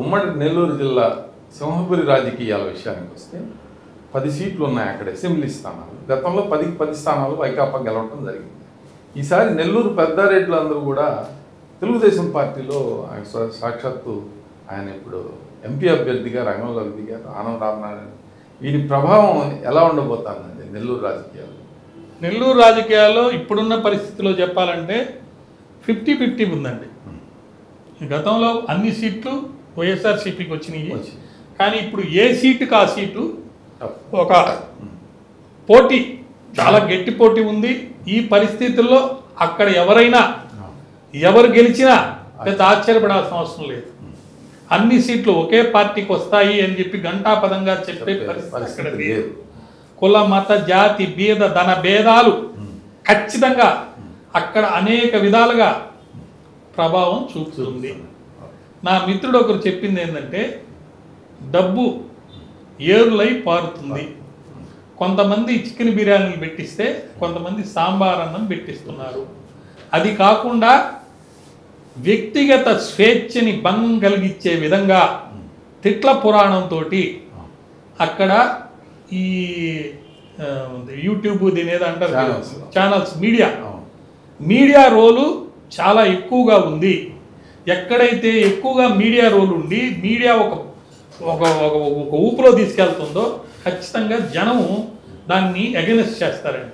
ఉమ్మడి నెల్లూరు జిల్లా సింహపురి రాజకీయాల విషయానికి వస్తే 10 సీట్లు ఉన్నాయి అక్కడ అసెంబ్లీ స్థానాలు. గతంలో 10 స్థానాలు వైకాపా గెలవడం జరిగింది. ఈసారి నెల్లూరు పెద్దారెడ్లు అందరూ కూడా తెలుగుదేశం పార్టీలో ఆయన సాక్షాత్తు ఆయన ఇప్పుడు ఎంపీ అభ్యర్థిగా రంగంలోకి దిగారు. ఆనం రామనారాయణ. వీరి ప్రభావం ఎలా ఉండబోతుందండి నెల్లూరు రాజకీయాల్లో? నెల్లూరు రాజకీయాల్లో ఇప్పుడున్న పరిస్థితిలో చెప్పాలంటే 50-50 ఉందండి. గతంలో అన్ని సీట్లు వైఎస్ఆర్సీపీకి వచ్చినాయి. కానీ ఇప్పుడు ఏ సీటుకి ఆ సీటు ఒక పోటీ, చాలా గట్టి పోటీ ఉంది. ఈ పరిస్థితుల్లో అక్కడ ఎవరు గెలిచినా పెద్ద ఆశ్చర్యపడాల్సిన అవసరం లేదు. అన్ని సీట్లు ఒకే పార్టీకి వస్తాయి అని చెప్పి ఘంటాపదంగా చెప్పే పరిస్థితి లేదు. కుల మత జాతి భేద ధన భేదాలు ఖచ్చితంగా అక్కడ అనేక విధాలుగా ప్రభావం చూపుతుంది. నా మిత్రుడు ఒకరు చెప్పింది ఏంటంటే, డబ్బు ఏరులై పారుతుంది. కొంతమంది చికెన్ బిర్యానీలు పెట్టిస్తే కొంతమంది సాంబార్ అన్నం పెట్టిస్తున్నారు. అది కాకుండా వ్యక్తిగత స్వేచ్ఛని భంగం కలిగించే విధంగా తిట్ల పురాణంతో అక్కడ ఈ యూట్యూబ్ దీని ఏదో అంటారు ఛానల్స్, మీడియా రోలు చాలా ఎక్కువగా ఉంది. ఎక్కడైతే ఎక్కువగా మీడియా రోల్ ఉండి మీడియా ఒక ఊపులో తీసుకెళ్తుందో ఖచ్చితంగా జనము దాన్ని అగెనెస్ట్ చేస్తారండి.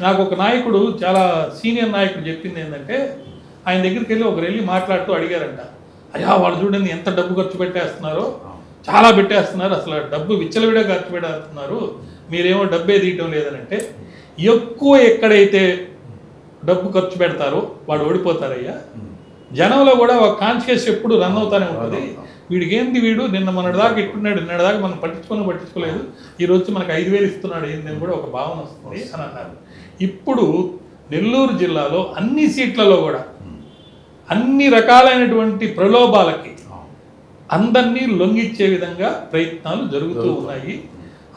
నాకు ఒక నాయకుడు, చాలా సీనియర్ నాయకుడు చెప్పింది ఏంటంటే, ఆయన దగ్గరికి వెళ్ళి ఒకరు వెళ్ళి మాట్లాడుతూ అడిగారంట, అయ్యా వాళ్ళు చూడండి ఎంత డబ్బు ఖర్చు పెట్టేస్తున్నారో, చాలా పెట్టేస్తున్నారు, అసలు డబ్బు విచ్చలవిడే ఖర్చు పెట్టేస్తున్నారు, మీరేమో డబ్బే తీయటం లేదనంటే, ఎక్కువ ఎక్కడైతే డబ్బు ఖర్చు పెడతారో వాడు ఓడిపోతారయ్యా. జనంలో కూడా ఒక కాన్షియస్ ఎప్పుడు రన్ అవుతానే ఉంటుంది. వీడికి ఏంది, వీడు మొన్నటి దాకా ఇట్టున్నాడు, నిన్నటి దాకా మనం పట్టించుకోలేదు, ఈ రోజు మనకు 5,000 ఇస్తున్నాడు ఏంది అని కూడా ఒక భావన వస్తుంది అని అన్నారు. ఇప్పుడు నెల్లూరు జిల్లాలో అన్ని సీట్లలో కూడా అన్ని రకాలైనటువంటి ప్రలోభాలకి అందరినీ లొంగిచ్చే విధంగా ప్రయత్నాలు జరుగుతూ ఉన్నాయి.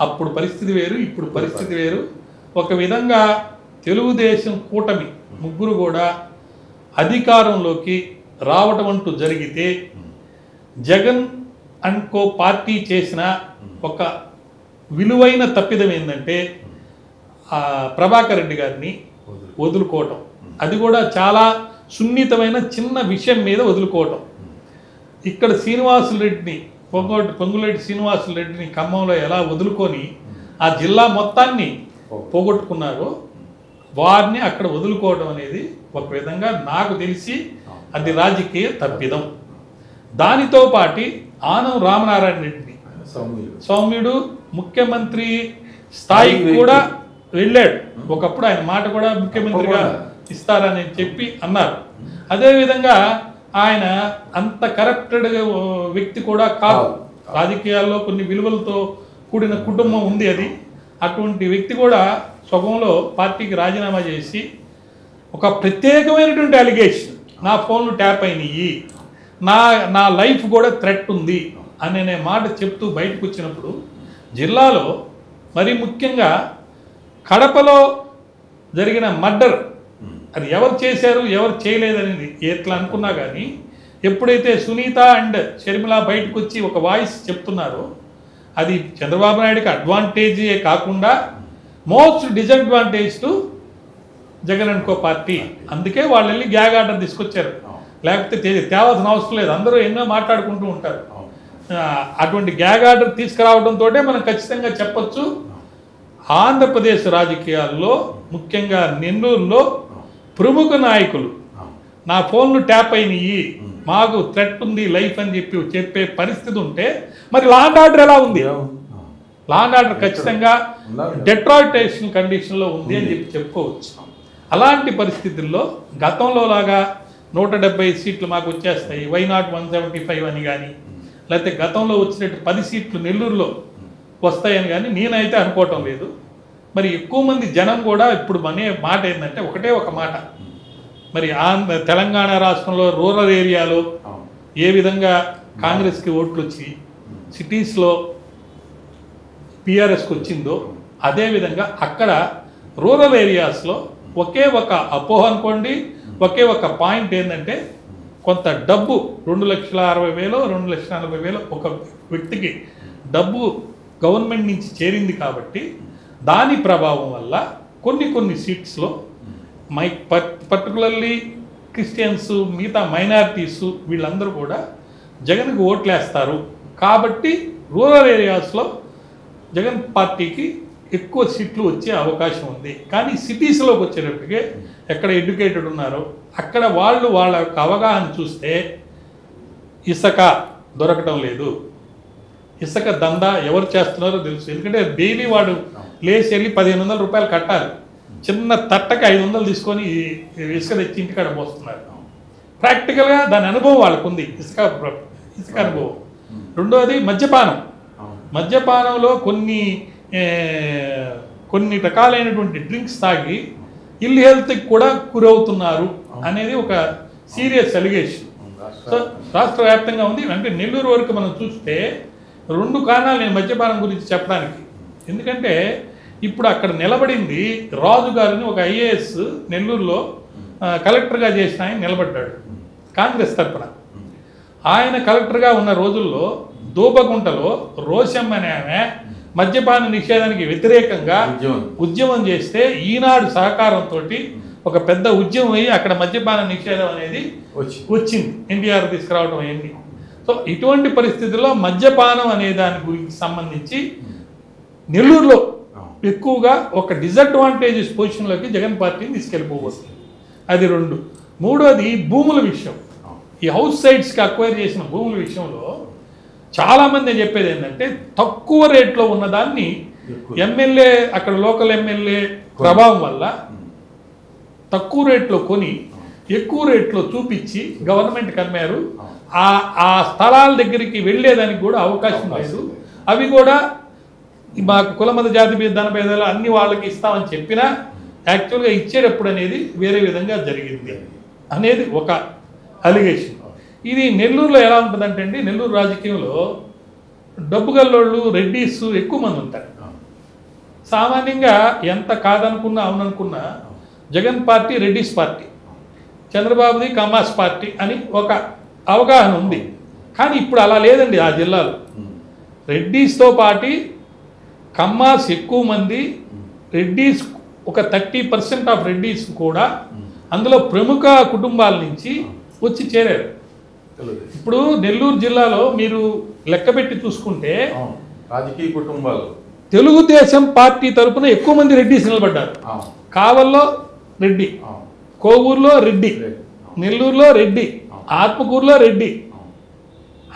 అప్పుడు పరిస్థితి వేరు, ఇప్పుడు పరిస్థితి వేరు. ఒక విధంగా తెలుగుదేశం కూటమి ముగ్గురు కూడా అధికారంలోకి రావటం అంటూ జరిగితే, జగన్ అండ్ కో పార్టీ చేసిన ఒక విలువైన తప్పిదం ఏంటంటే ప్రభాకర్ రెడ్డి గారిని వదులుకోవటం. అది కూడా చాలా సున్నితమైన చిన్న విషయం మీద వదులుకోవటం. ఇక్కడ శ్రీనివాసులు రెడ్డిని, పొంగులేటి శ్రీనివాసులు రెడ్డిని ఖమ్మంలో ఎలా వదులుకొని ఆ జిల్లా మొత్తాన్ని పోగొట్టుకున్నారో వారిని అక్కడ వదులుకోవడం అనేది ఒక విధంగా నాకు తెలిసి అది రాజకీయ తప్పిదం. దానితో పాటు ఆనం రామనారాయణ రెడ్డిని, సౌమ్యుడు, ముఖ్యమంత్రి స్థాయికి కూడా వెళ్ళాడు. ఒకప్పుడు ఆయన మాట కూడా ముఖ్యమంత్రిగా ఇస్తారని చెప్పి అన్నారు. అదేవిధంగా ఆయన అంత కరప్టెడ్ వ్యక్తి కూడా కాదు. రాజకీయాల్లో కొన్ని విలువలతో కూడిన కుటుంబం ఉంది అది. అటువంటి వ్యక్తి కూడా స్వభంలో పార్టీకి రాజీనామా చేసి ఒక ప్రత్యేకమైనటువంటి అలిగేషన్, నా ఫోన్లు ట్యాప్ అయినాయి, నా లైఫ్ కూడా థ్రెట్ ఉంది అనే మాట చెప్తూ బయటకు వచ్చినప్పుడు, జిల్లాలో మరి ముఖ్యంగా కడపలో జరిగిన మర్డర్, అది ఎవరు చేశారు ఎవరు చేయలేదనేది ఎట్లా అనుకున్నా కానీ, ఎప్పుడైతే సునీత అండ్ షర్మిల బయటకు వచ్చి ఒక వాయిస్ చెప్తున్నారో, అది చంద్రబాబు నాయుడుకి అడ్వాంటేజే కాకుండా most disadvantage to Jagan and co party. అందుకే వాళ్ళు వెళ్ళి గ్యాగ్ ఆర్డర్ తీసుకొచ్చారు. లేకపోతే తేవాల్సిన అవసరం లేదు, అందరూ ఎన్నో మాట్లాడుకుంటూ ఉంటారు. అటువంటి గ్యాగ్ ఆర్డర్ తీసుకురావడంతో మనం ఖచ్చితంగా చెప్పొచ్చు, ఆంధ్రప్రదేశ్ రాజకీయాల్లో ముఖ్యంగా నెల్లూరులో ప్రముఖ నాయకులు నా ఫోన్లు ట్యాప్ అయినాయి, మాకు థ్రెట్ ఉంది లైఫ్ అని చెప్పే పరిస్థితి ఉంటే మరి లా అండ్ ఆర్డర్ ఎలా ఉంది? లా అండ్ ఆర్డర్ ఖచ్చితంగా డెట్రాయిటేషన్ కండిషన్లో ఉంది అని చెప్పుకోవచ్చు. అలాంటి పరిస్థితుల్లో గతంలో లాగా 170 సీట్లు మాకు వచ్చేస్తాయి, వై నాట్ 175 అని కానీ, లేకపోతే గతంలో వచ్చినట్టు 10 సీట్లు నెల్లూరులో వస్తాయని కానీ నేనైతే అనుకోవటం లేదు. మరి ఎక్కువ మంది జనం కూడా ఇప్పుడు అనే మాట ఏంటంటే ఒకటే ఒక మాట, మరి తెలంగాణ రాష్ట్రంలో రూరల్ ఏరియాలో ఏ విధంగా కాంగ్రెస్కి ఓట్లు వచ్చి సిటీస్లో పిఆర్ఎస్కి వచ్చిందో, అదేవిధంగా అక్కడ రూరల్ ఏరియాస్లో ఒకే ఒక అపోహ అనుకోండి, ఒకే ఒక పాయింట్ ఏంటంటే కొంత డబ్బు 2,60,000 2,40,000 ఒక వ్యక్తికి డబ్బు గవర్నమెంట్ నుంచి చేరింది కాబట్టి దాని ప్రభావం వల్ల కొన్ని సీట్స్లో పర్టికులర్లీ క్రిస్టియన్స్ మిగతా మైనారిటీస్ వీళ్ళందరూ కూడా జగన్కి ఓట్లేస్తారు కాబట్టి రూరల్ ఏరియాస్లో జగన్ పార్టీకి ఎక్కువ సీట్లు వచ్చే అవకాశం ఉంది. కానీ సిటీస్లోకి వచ్చేటప్పటికే ఎక్కడ ఎడ్యుకేటెడ్ ఉన్నారో అక్కడ వాళ్ళ యొక్క అవగాహన చూస్తే ఇసుక దొరకటం లేదు, ఇసుక దందా ఎవరు చేస్తున్నారో తెలుసు. ఎందుకంటే డైలీ వాడు లేచి వెళ్ళి 1,500 రూపాయలు కట్టాలి, చిన్న తట్టకి 500 తీసుకొని ఇసుక తెచ్చి ఇంటికాడ పోస్తున్నారు. ప్రాక్టికల్గా దాని అనుభవం వాళ్ళకు ఉంది, ఇసుక అనుభవం. రెండోది మద్యపానంలో కొన్ని రకాలైనటువంటి డ్రింక్స్ తాగి ఇల్ హెల్త్కి కూడా గురవుతున్నారు అనేది ఒక సీరియస్ అలిగేషన్. సో రాష్ట్ర వ్యాప్తంగా ఉంది. అంటే నెల్లూరు వరకు మనం చూస్తే 2 కారణాలు నేను మద్యపానం గురించి చెప్పడానికి. ఎందుకంటే ఇప్పుడు అక్కడ నిలబడింది రాజు గారిని ఒక ఐఏఎస్ నెల్లూరులో కలెక్టర్గా చేసిన ఆయన నిలబడ్డాడు కాంగ్రెస్ తరఫున. ఆయన కలెక్టర్గా ఉన్న రోజుల్లో దూబగుంటలో రోషమ్మ అనే ఆమె మద్యపాన నిషేధానికి వ్యతిరేకంగా ఉద్యమం చేస్తే ఈనాడు సహకారంతో ఒక పెద్ద ఉద్యమం అయ్యి అక్కడ మద్యపాన నిషేధం అనేది వచ్చింది, ఎన్టీఆర్ తీసుకురావడం అయింది. సో ఇటువంటి పరిస్థితుల్లో మద్యపానం అనే దాని గురించి సంబంధించి నెల్లూరులో ఎక్కువగా ఒక డిసడ్వాంటేజెస్ పొజిషన్లోకి జగన్ పార్టీని తీసుకెళ్ళిపోవచ్చు. అది 2. మూడోది భూముల విషయం. ఈ హౌస్ సైట్స్కి అక్వైర్ చేసిన భూముల విషయంలో చాలామంది చెప్పేది ఏంటంటే తక్కువ రేట్లో ఉన్నదాన్ని ఎమ్మెల్యే అక్కడ లోకల్ ఎమ్మెల్యే ప్రభావం వల్ల తక్కువ రేట్లో కొని ఎక్కువ రేట్లో చూపించి గవర్నమెంట్కి అమ్మారు. ఆ స్థలాల దగ్గరికి వెళ్ళేదానికి కూడా అవకాశం లేదు. అవి కూడా మాకు కులమత జాతి ధన భేదాలు అన్ని వాళ్ళకి ఇస్తామని చెప్పినా యాక్చువల్గా ఇచ్చేటప్పుడు అనేది వేరే విధంగా జరిగింది అనేది ఒక అలిగేషన్. ఇది నెల్లూరులో ఎలా ఉంటుందంటే అండి, నెల్లూరు రాజకీయంలో డబ్బు గల్లోళ్ళు రెడ్డీస్ ఎక్కువ మంది ఉంటారు. సామాన్యంగా ఎంత కాదనుకున్నా అవుననుకున్నా జగన్ పార్టీ రెడ్డిస్ పార్టీ, చంద్రబాబుది కమ్మాస్ పార్టీ అని ఒక అవగాహన ఉంది. కానీ ఇప్పుడు అలా లేదండి. ఆ జిల్లాలో రెడ్డిస్తో పాటు కమ్మాస్ ఎక్కువ మంది, రెడ్డిస్ ఒక 30% ఆఫ్ రెడ్డిస్ కూడా అందులో ప్రముఖ కుటుంబాల నుంచి వచ్చి చేరారు. ఇప్పుడు నెల్లూరు జిల్లాలో మీరు లెక్కపెట్టి చూసుకుంటే రాజకీయ కుటుంబాలు తెలుగుదేశం పార్టీ తరఫున ఎక్కువ మంది రెడ్డిస్ నిలబడ్డారు. కావల్లో రెడ్డి, కోవూరులో రెడ్డి, నెల్లూరులో రెడ్డి, ఆత్మకూరులో రెడ్డి.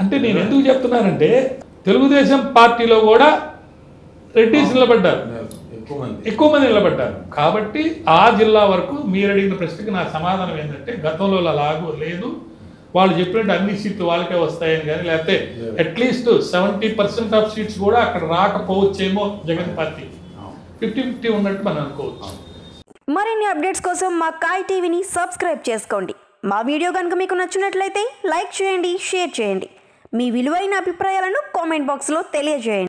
అంటే నేను ఎందుకు చెప్తున్నానంటే తెలుగుదేశం పార్టీలో కూడా రెడ్డిస్ నిలబడ్డారు, ఎక్కువ మంది నిలబడ్డారు. కాబట్టి ఆ జిల్లా వరకు మీరు అడిగిన ప్రశ్నకి నా సమాధానం ఏంటంటే గతంలో అలాగూ లేదు. వాళ్ళు చెప్పినట్టు అన్ని సీట్లు వాళ్ళకే వస్తాయని కానీ, లేకపోతే అట్లీస్ట్ 70% ఆఫ్ సీట్స్ కూడా అక్కడ రాకపోవచ్చేమో జగన్ పార్టీ. 50-50 ఉన్నట్టు మనం అనుకోవచ్చు. మరిన్ని అప్డేట్స్ కోసం మా కాయ్ టీవీని సబ్స్క్రైబ్ చేసుకోండి. మా వీడియో కనుక మీకు నచ్చినట్లయితే లైక్ చేయండి, షేర్ చేయండి. మీ విలువైన అభిప్రాయాలను కామెంట్ బాక్స్లో తెలియజేయండి.